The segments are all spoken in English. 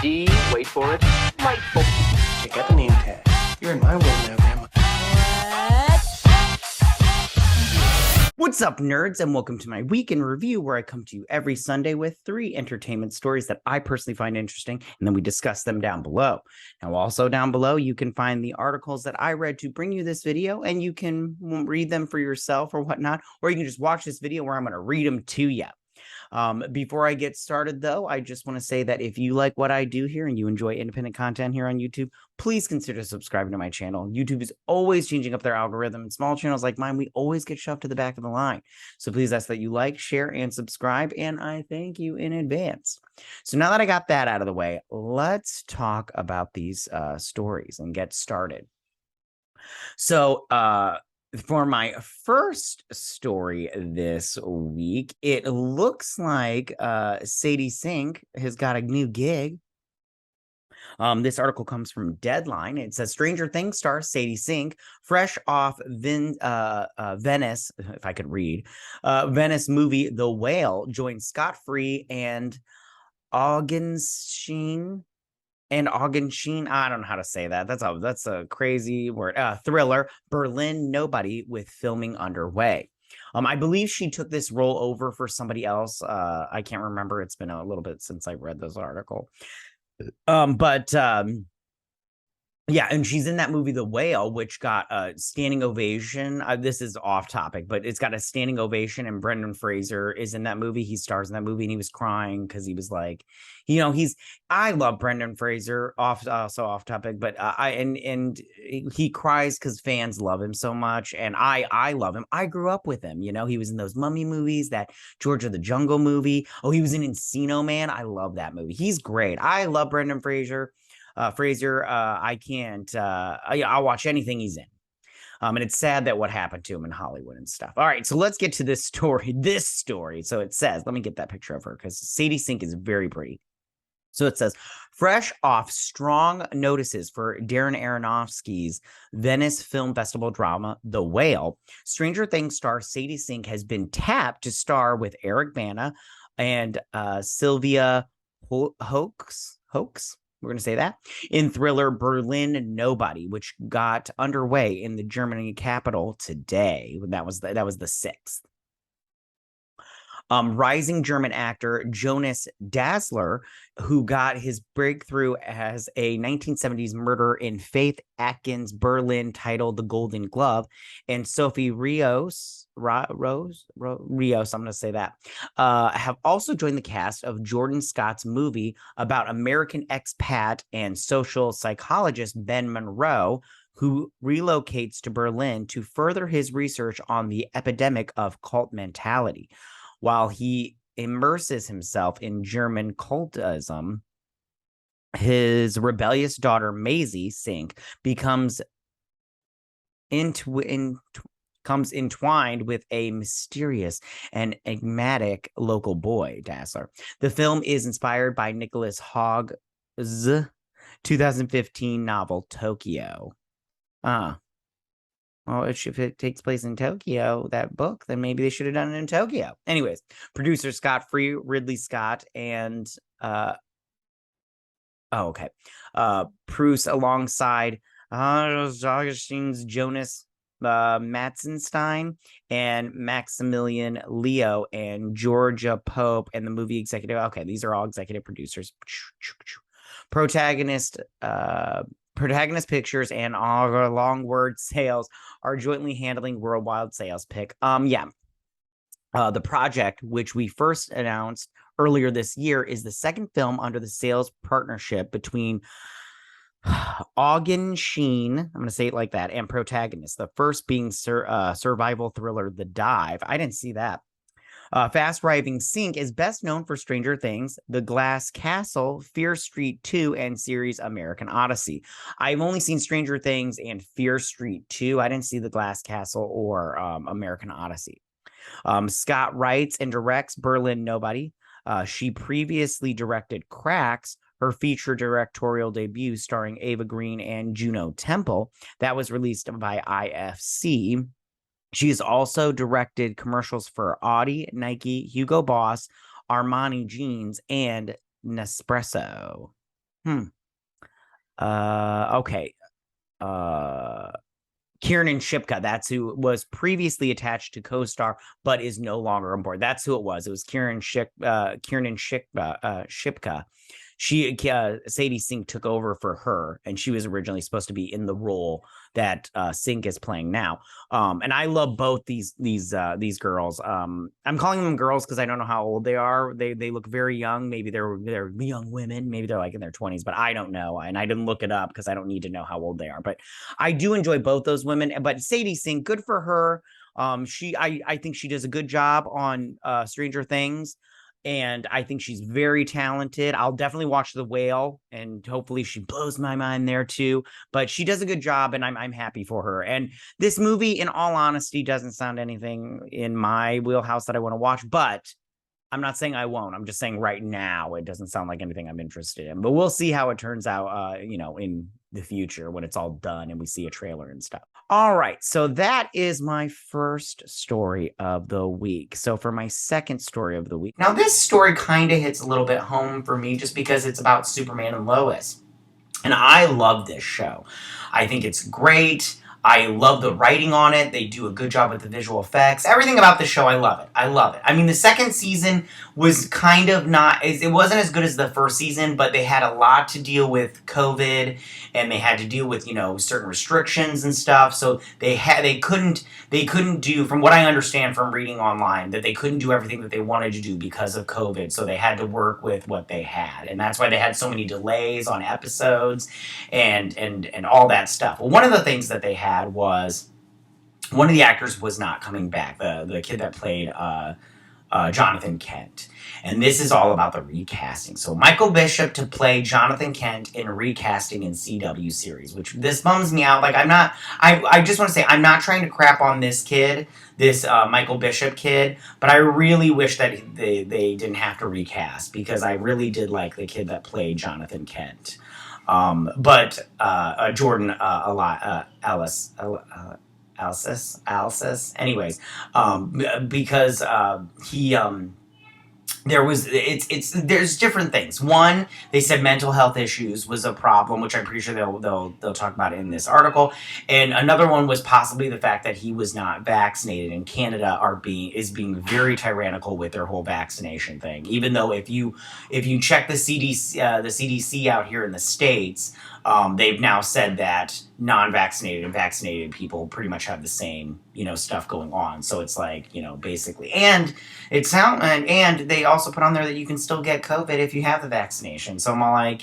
D, wait for it, delightful. Check out the name tag. You're in my world now, Grandma. What's up, nerds, and welcome to my week in review, where I come to you every Sunday with 3 entertainment stories that I personally find interesting, and then we discuss them down below. Now, also down below, you can find the articles that I read to bring you this video, and you can read them for yourself or whatnot, or you can just watch this video where I'm going to read them to you. Before I get started, though, I just want to say that if you like what I do here and you enjoy independent content here on YouTube, please consider subscribing to my channel. YouTube is always changing up their algorithm, and small channels like mine, we always get shoved to the back of the line. So please ask that you like, share, and subscribe, and I thank you in advance. So now that I got that out of the way, let's talk about these stories and get started. So, for my first story this week, it looks like Sadie Sink has got a new gig. This article comes from Deadline. It says Stranger Things star Sadie Sink, fresh off Venice, if I could read, Venice movie The Whale, joins scot-free and Augenschein. I don't know how to say that. That's a crazy word. Thriller, Berlin Nobody, with filming underway. I believe she took this role over for somebody else. I can't remember. It's been a little bit since I read this article. Yeah, and she's in that movie The Whale, which got a standing ovation. This is off topic, but it's got a standing ovation, and Brendan Fraser is in that movie. He stars in that movie, and he was crying because he was like, I love Brendan Fraser, also off topic, but he cries because fans love him so much, and I love him. I grew up with him. He was in those Mummy movies, that George of the Jungle movie. Oh, he was in Encino Man. I love that movie. He's great. I love Brendan Fraser. I can't, I'll watch anything he's in. And it's sad that what happened to him in Hollywood and stuff. All right, so let's get to this story. So it says, let me get that picture of her because Sadie Sink is very pretty. So it says, fresh off strong notices for Darren Aronofsky's Venice Film Festival drama, The Whale, Stranger Things star Sadie Sink has been tapped to star with Eric Bana and Sylvia Hoeks. We're going to say that, in thriller Berlin Nobody, which got underway in the German capital today. That was the 6th. Rising German actor Jonas Dassler, who got his breakthrough as a 1970s murder in Faith Atkins' Berlin title The Golden Glove, and Sophie Rios, I'm going to say that, have also joined the cast of Jordan Scott's movie about American expat and social psychologist Ben Monroe, who relocates to Berlin to further his research on the epidemic of cult mentality. While he immerses himself in German cultism, his rebellious daughter Maisie Sink becomes entwined with a mysterious and enigmatic local boy, Dassler. The film is inspired by Nicholas Hogg's 2015 novel Tokyo. Well, if it takes place in Tokyo, that book, then maybe they should have done it in Tokyo. Anyways, producer Scott Free, Ridley Scott, and Bruce alongside Augustin's Jonas Matzenstein and Maximilian Leo and Georgia Pope and the movie executive. Okay, these are all executive producers. Protagonist Pictures and our Long Word Sales are jointly handling worldwide sales pick. The project, which we first announced earlier this year, is the second film under the sales partnership between Augenschein, I'm going to say it like that, and Protagonist. The first being survival thriller The Dive. I didn't see that. Fast-Rising Sink is best known for Stranger Things, The Glass Castle, Fear Street 2, and series American Odyssey. I've only seen Stranger Things and Fear Street 2. I didn't see The Glass Castle or American Odyssey. Scott writes and directs Berlin Nobody. She previously directed Cracks, her feature directorial debut starring Ava Green and Juno Temple. That was released by IFC. She's also directed commercials for Audi, Nike, Hugo Boss, Armani Jeans, and Nespresso. Okay. Kiernan Shipka, that's who was previously attached to co-star, but is no longer on board. That's who it was. It was Kiernan Shipka. She Sadie Sink took over for her, and she was originally supposed to be in the role that Sink is playing now. And I love both these girls. I'm calling them girls because I don't know how old they are. They look very young. Maybe they're young women. Maybe they're like in their 20s, but I don't know. And I didn't look it up because I don't need to know how old they are. But I do enjoy both those women. But Sadie Sink, good for her. I think she does a good job on Stranger Things. And I think she's very talented. I'll definitely watch The Whale, and hopefully she blows my mind there too. But she does a good job, and I'm happy for her. And this movie, in all honesty, doesn't sound anything in my wheelhouse that I want to watch. But I'm not saying I won't. I'm just saying right now it doesn't sound like anything I'm interested in. But we'll see how it turns out, in the future when it's all done and we see a trailer and stuff. All right, so that is my first story of the week. So for my second story of the week. Now, this story kind of hits a little bit home for me just because it's about Superman and Lois. And I love this show. I think it's great. I love the writing on it. They do a good job with the visual effects. Everything about the show, I love it. I love it. I mean, the second season was kind of not, it wasn't as good as the first season, but they had a lot to deal with COVID, and they had to deal with, certain restrictions and stuff. So they couldn't do, from what I understand from reading online, that they couldn't do everything that they wanted to do because of COVID. So they had to work with what they had. And that's why they had so many delays on episodes and all that stuff. Well, one of the things that they had was one of the actors was not coming back, the kid that played Jonathan Kent. And this is all about the recasting. So Michael Bishop to play Jonathan Kent in a recasting in CW series, which this bums me out. Like, I just want to say, I'm not trying to crap on this kid, this Michael Bishop kid, but I really wish that they didn't have to recast, because I really did like the kid that played Jonathan Kent. But Jordan Alsis, anyways, because he there's different things. One, they said mental health issues was a problem, which I'm pretty sure they'll talk about in this article. And another one was possibly the fact that he was not vaccinated, and Canada is being very tyrannical with their whole vaccination thing. Even though if you check the CDC out here in the States, they've now said that non-vaccinated and vaccinated people pretty much have the same, stuff going on. So it's like, basically, and they also put on there that you can still get COVID if you have the vaccination. So I'm all like,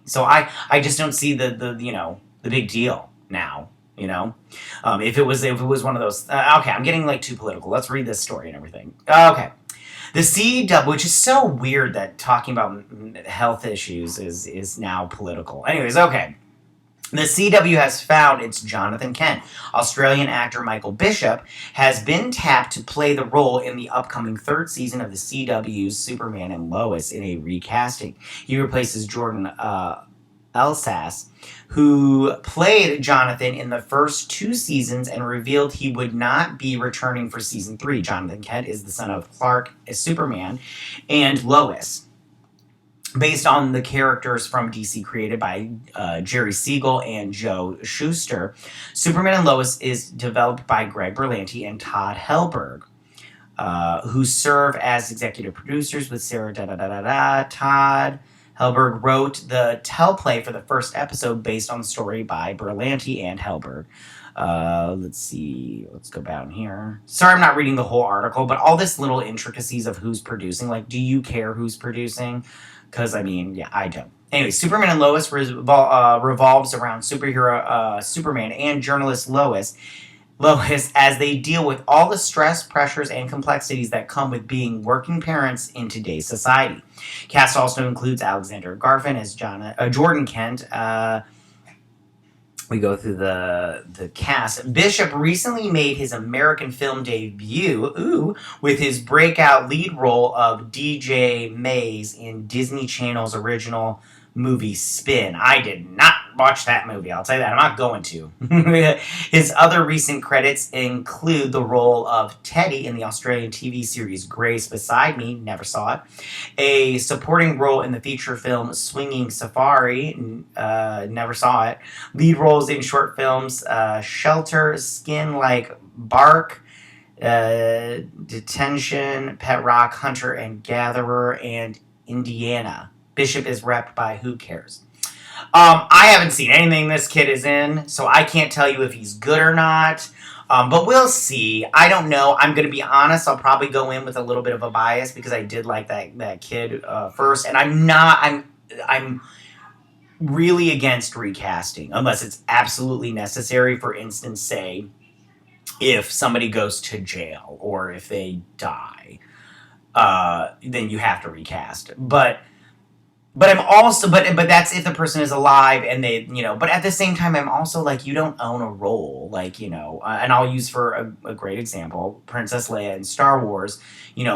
so I just don't see the big deal now. If it was one of those, okay, I'm getting like too political. Let's read this story and everything. Okay. The CW, which is so weird that talking about health issues is now political. Anyways, okay. The CW has found it's Jonathan Kent. Australian actor Michael Bishop has been tapped to play the role in the upcoming third season of the CW's Superman and Lois in a recasting. He replaces Jordan Alsis, who played Jonathan in the first two seasons and revealed he would not be returning for season 3. Jonathan Kent is the son of Clark, Superman, and Lois, based on the characters from DC created by Jerry Siegel and Joe Shuster. Superman and Lois is developed by Greg Berlanti and Todd Helberg, who serve as executive producers with Sarah Todd Helberg wrote the teleplay for the first episode based on the story by Berlanti and Helberg. Let's see. Let's go down here. Sorry, I'm not reading the whole article, but all this little intricacies of who's producing. Like, do you care who's producing? Because, I don't. Anyway, Superman and Lois revolves around superhero Superman and journalist Lois as they deal with all the stress, pressures, and complexities that come with being working parents in today's society. Cast also includes Alexander Garfin as Jordan Kent. We go through the cast. Bishop recently made his American film debut with his breakout lead role of DJ Mays in Disney Channel's original movie Spin. I did not not watch that movie. I'll tell you that. I'm not going to. His other recent credits include the role of Teddy in the Australian TV series Grace Beside Me, never saw it, a supporting role in the feature film Swinging Safari, never saw it, lead roles in short films Shelter, Skin Like Bark, Detention, Pet Rock, Hunter and Gatherer, and Indiana. Bishop is repped by Who Cares. I haven't seen anything this kid is in, so I can't tell you if he's good or not. But we'll see. I don't know. I'm going to be honest. I'll probably go in with a little bit of a bias because I did like that kid first, and I'm really against recasting unless it's absolutely necessary. For instance, say if somebody goes to jail or if they die, then you have to recast. But I'm also, but that's if the person is alive and they, but at the same time, I'm also like, you don't own a role, like, and I'll use for a great example, Princess Leia in Star Wars,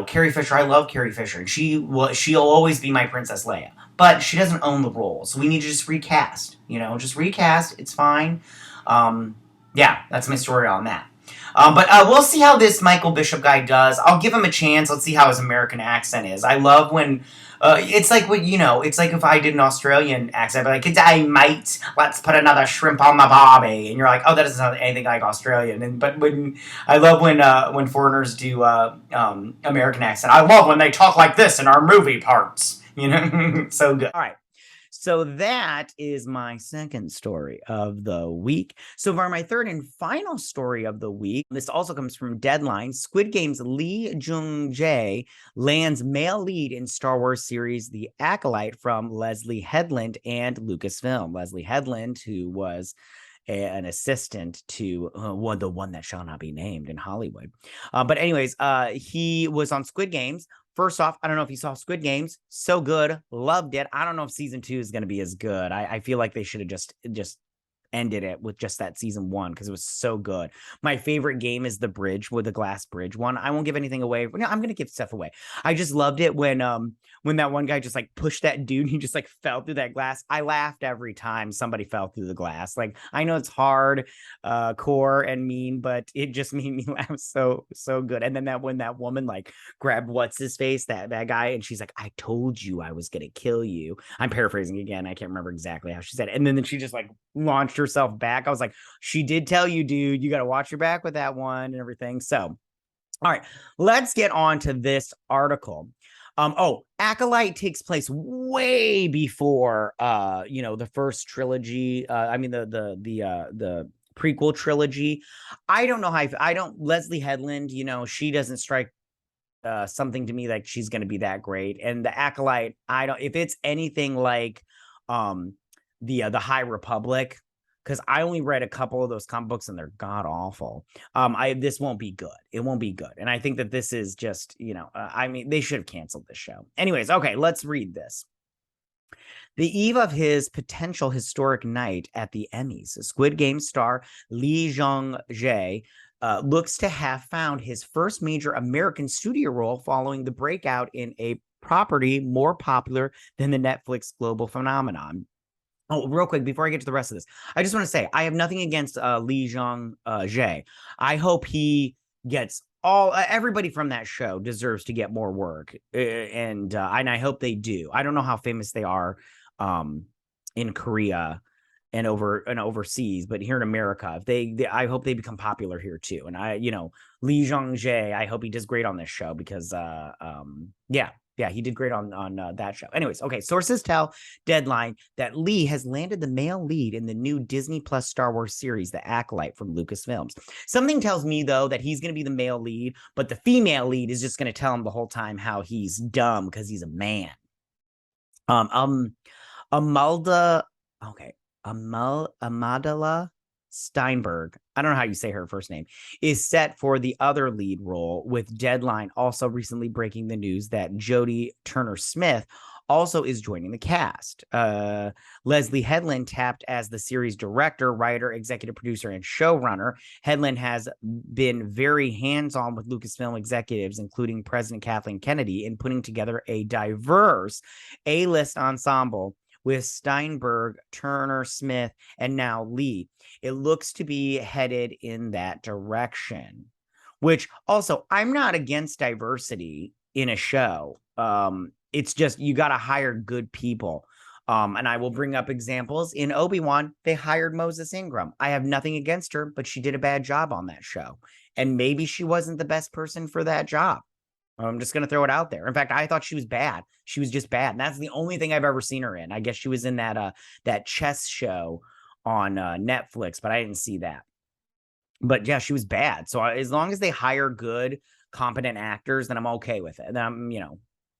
Carrie Fisher, I love Carrie Fisher, and she'll always be my Princess Leia, but she doesn't own the role, so we need to just recast, just recast, it's fine. Yeah, that's my story on that. But we'll see how this Michael Bishop guy does. I'll give him a chance. Let's see how his American accent is. I love when it's like it's like if I did an Australian accent, I'd be like, "G'day, mate. Let's put another shrimp on my barbie," and you're like, "Oh, that doesn't sound anything like Australian." But when I love when foreigners do American accent. I love when they talk like this in our movie parts. So good. All right. So that is my second story of the week. So for my third and final story of the week, this also comes from Deadline. Squid Game's Lee Jung-jae lands male lead in Star Wars series The Acolyte from Leslye Headland and Lucasfilm. Leslye Headland, who was an assistant to the one that shall not be named in Hollywood. But anyways, he was on Squid Games. First off, I don't know if you saw Squid Games. So good. Loved it. I don't know if season 2 is going to be as good. I feel like they should have just ended it with just that season 1 because it was so good. My favorite game is the bridge, with the glass bridge one. I won't give anything away. No, I'm going to give stuff away. I just loved it when that one guy just like pushed that dude and he just like fell through that glass. I laughed every time somebody fell through the glass. Like, I know it's hard, core and mean, but it just made me laugh so good. And then when that woman like grabbed what's his face, that guy, and she's like, "I told you I was gonna kill you." I'm paraphrasing again. I can't remember exactly how she said it. And then she just like launched herself back. I was like, she did tell you, dude, you got to watch your back with that one and everything. So, all right, let's get on to this article. Acolyte takes place way before, the first trilogy. The prequel trilogy. I don't know Leslye Headland, she doesn't strike something to me like she's going to be that great. And the Acolyte, if it's anything like the High Republic, because I only read a couple of those comic books and they're god awful. This won't be good. It won't be good. And I think that this is just, they should have canceled this show. Anyways, okay, let's read this. The eve of his potential historic night at the Emmys, Squid Game star Lee Jung-jae looks to have found his first major American studio role following the breakout in a property more popular than the Netflix global phenomenon. Oh, real quick, before I get to the rest of this, I just want to say I have nothing against Lee Jung-jae. I hope he gets everybody from that show deserves to get more work, and I hope they do. I don't know how famous they are in Korea and overseas, but here in America, if I hope they become popular here too. And Lee Jung-jae, I hope he does great on this show because yeah, he did great on that show. Anyways, okay, sources tell Deadline that Lee has landed the male lead in the new Disney Plus Star Wars series, The Acolyte from Lucasfilms. Something tells me, though, that he's going to be the male lead, but the female lead is just going to tell him the whole time how he's dumb because he's a man. Amadala Steinberg, I don't know how you say her first name, is set for the other lead role, with Deadline also recently breaking the news that Jodie Turner-Smith also is joining the cast. Leslye Headland tapped as the series director, writer, executive producer, and showrunner. Headland has been very hands-on with Lucasfilm executives, including President Kathleen Kennedy, in putting together a diverse A-list ensemble with Steinberg, Turner, Smith, and now Lee. It looks to be headed in that direction, which also I'm not against diversity in a show. It's just you got to hire good people. And I will bring up examples. In Obi-Wan, they hired Moses Ingram. I have nothing against her, but she did a bad job on that show. And maybe she wasn't the best person for that job. I'm just going to throw it out there. In fact, I thought she was bad. She was just bad. And that's the only thing I've ever seen her in. I guess she was in that chess show on Netflix, but I didn't see that. But yeah, she was bad. So as long as they hire good, competent actors, then I'm okay with it. And I'm,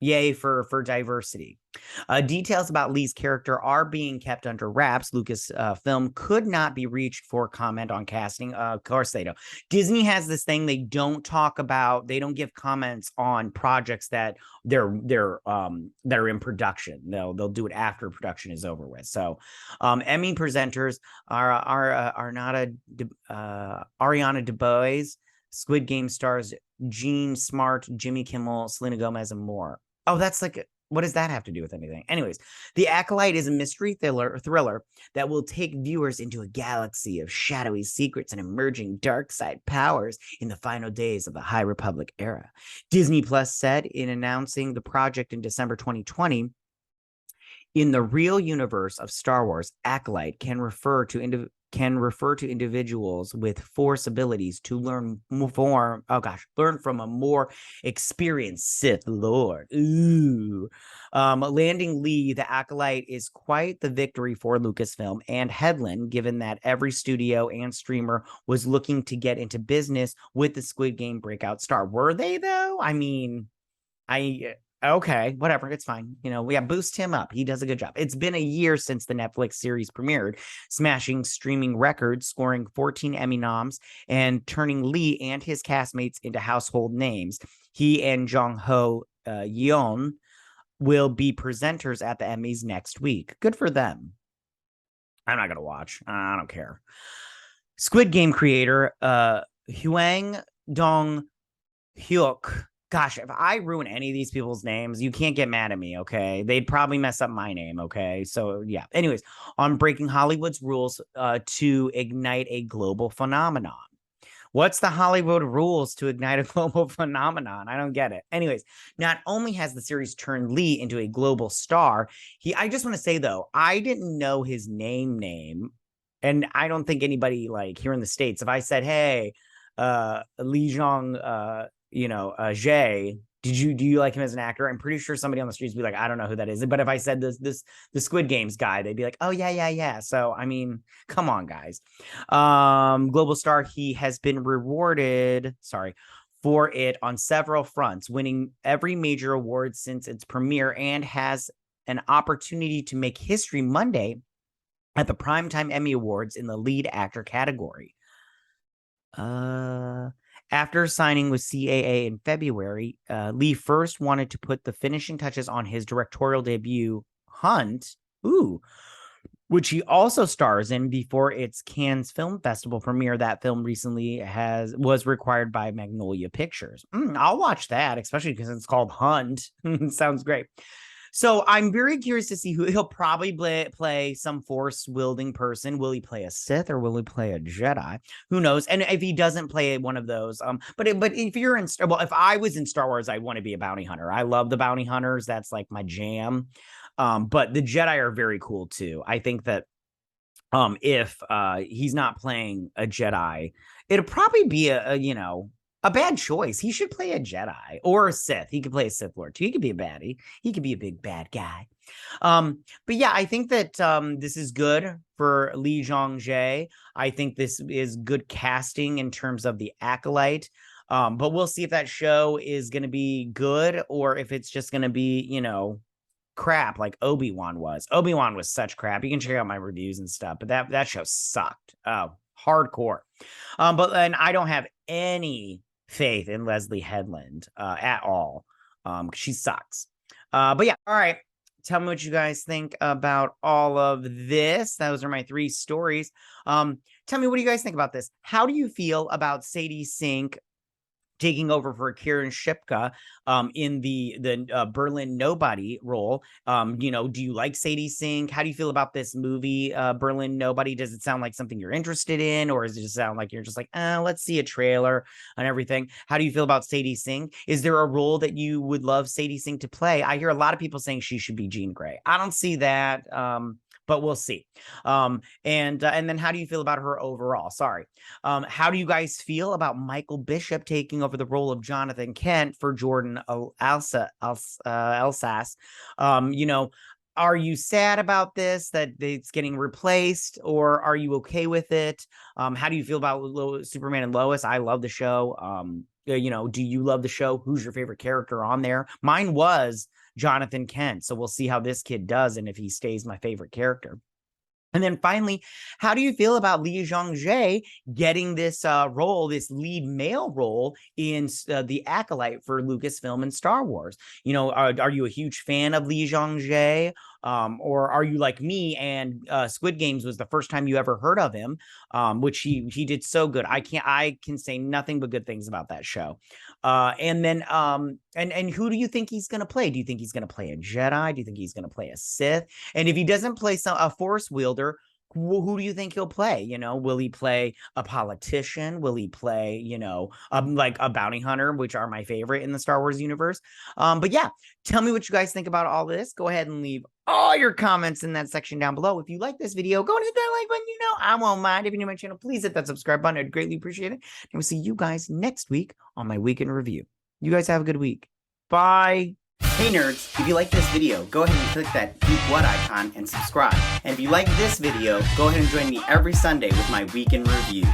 yay for diversity. Details about Lee's character are being kept under wraps. Lucasfilm could not be reached for comment on casting. Of course they don't. Disney has this thing they don't talk about. They don't give comments on projects that they're that are in production. They'll do it after production is over with. So, Emmy presenters are not Ariana DeBose, Squid Game stars Gene Smart, Jimmy Kimmel, Selena Gomez, and more. Oh, that's like, what does that have to do with anything? Anyways, The Acolyte is a mystery thriller that will take viewers into a galaxy of shadowy secrets and emerging dark side powers in the final days of the High Republic era. Disney Plus said in announcing the project in December 2020, in the real universe of Star Wars, Acolyte can refer to individuals with Force abilities to learn from a more experienced Sith Lord. Ooh. Landing Lee, the Acolyte, is quite the victory for Lucasfilm and Headland, given that every studio and streamer was looking to get into business with the Squid Game breakout star. Were they, though? I mean, okay, whatever, it's fine. We boost him up. He does a good job. It's been a year since the Netflix series premiered, smashing streaming records, scoring 14 Emmy noms, and turning Lee and his castmates into household names. He and Jung-ho Yeon will be presenters at the Emmys next week. Good for them. I'm not going to watch. I don't care. Squid Game creator Hwang Dong-hyuk. Gosh, if I ruin any of these people's names, you can't get mad at me, okay? They'd probably mess up my name, okay? So, yeah. Anyways, on breaking Hollywood's rules to ignite a global phenomenon. What's the Hollywood rules to ignite a global phenomenon? I don't get it. Anyways, not only has the series turned Lee into a global star, I just want to say, though, I didn't know his name, and I don't think anybody, like, here in the States, if I said, hey, Lee Jung-jae, do you like him as an actor? I'm pretty sure somebody on the streets would be like, I don't know who that is. But if I said the Squid Games guy, they'd be like, oh yeah. So I mean, come on, guys. Global star, he has been rewarded for it on several fronts, winning every major award since its premiere, and has an opportunity to make history Monday at the Primetime Emmy Awards in the lead actor category. After signing with CAA in February, Lee first wanted to put the finishing touches on his directorial debut, Hunt, which he also stars in before its Cannes Film Festival premiere. That film recently was required by Magnolia Pictures. I'll watch that, especially because it's called Hunt. Sounds great. So I'm very curious to see who he'll probably play some force-wielding person. Will he play a Sith or will he play a Jedi? Who knows? And if he doesn't play one of those, but if you're in if I was in Star Wars, I want to be a bounty hunter. I love the bounty hunters. That's like my jam. But the Jedi are very cool too. I think that if he's not playing a Jedi, it'll probably be a bad choice. He should play a Jedi or a Sith. He could play a Sith Lord too. He could be a baddie. He could be a big bad guy. But yeah, I think that this is good for Lee Jung-jae. I think this is good casting in terms of the Acolyte. But we'll see if that show is going to be good or if it's just going to be, crap like Obi-Wan was. Obi-Wan was such crap. You can check out my reviews and stuff, but that show sucked. Oh, hardcore. But then I don't have any faith in Leslye Headland at all. She sucks. But yeah, all right. Tell me what you guys think about all of this. Those are my 3 stories. Tell me, what do you guys think about this? How do you feel about Sadie Sink taking over for Kieran Shipka in the Berlin Nobody role. You know, do you like Sadie Sink? How do you feel about this movie, Berlin Nobody? Does it sound like something you're interested in, or does it just sound like you're just like, let's see a trailer and everything? How do you feel about Sadie Sink? Is there a role that you would love Sadie Sink to play? I hear a lot of people saying she should be Jean Grey. I don't see that. But we'll see. And then how do you feel about her overall? Sorry. How do you guys feel about Michael Bishop taking over the role of Jonathan Kent for Jordan Elsass? You know, are you sad about this, that it's getting replaced, or are you okay with it? How do you feel about Superman and Lois? I love the show. You know, do you love the show? Who's your favorite character on there? Mine was Jonathan Kent. So we'll see how this kid does and if he stays my favorite character. And then finally, how do you feel about Jung-jae getting this role, this lead male role in the Acolyte for Lucasfilm and Star Wars? You know, are you a huge fan of Jung-jae? Or are you like me and Squid Games was the first time you ever heard of him, which he did so good. I can say nothing but good things about that show. And then and who do you think he's going to play? Do you think he's going to play a Jedi? Do you think he's going to play a Sith? And if he doesn't play a Force wielder, who do you think he'll play? You know, will he play a politician? Will he play, you know, like a bounty hunter, which are my favorite in the Star Wars universe? But yeah, tell me what you guys think about all this. Go ahead and leave all your comments in that section down below. If you like this video, go and hit that like button. You know, I won't mind. If you're new to my channel, please hit that subscribe button. I'd greatly appreciate it. And we'll see you guys next week on my weekend review. You guys have a good week. Bye. Hey nerds, if you like this video, go ahead and click that Geek What icon and subscribe. And if you like this video, go ahead and join me every Sunday with my weekend review.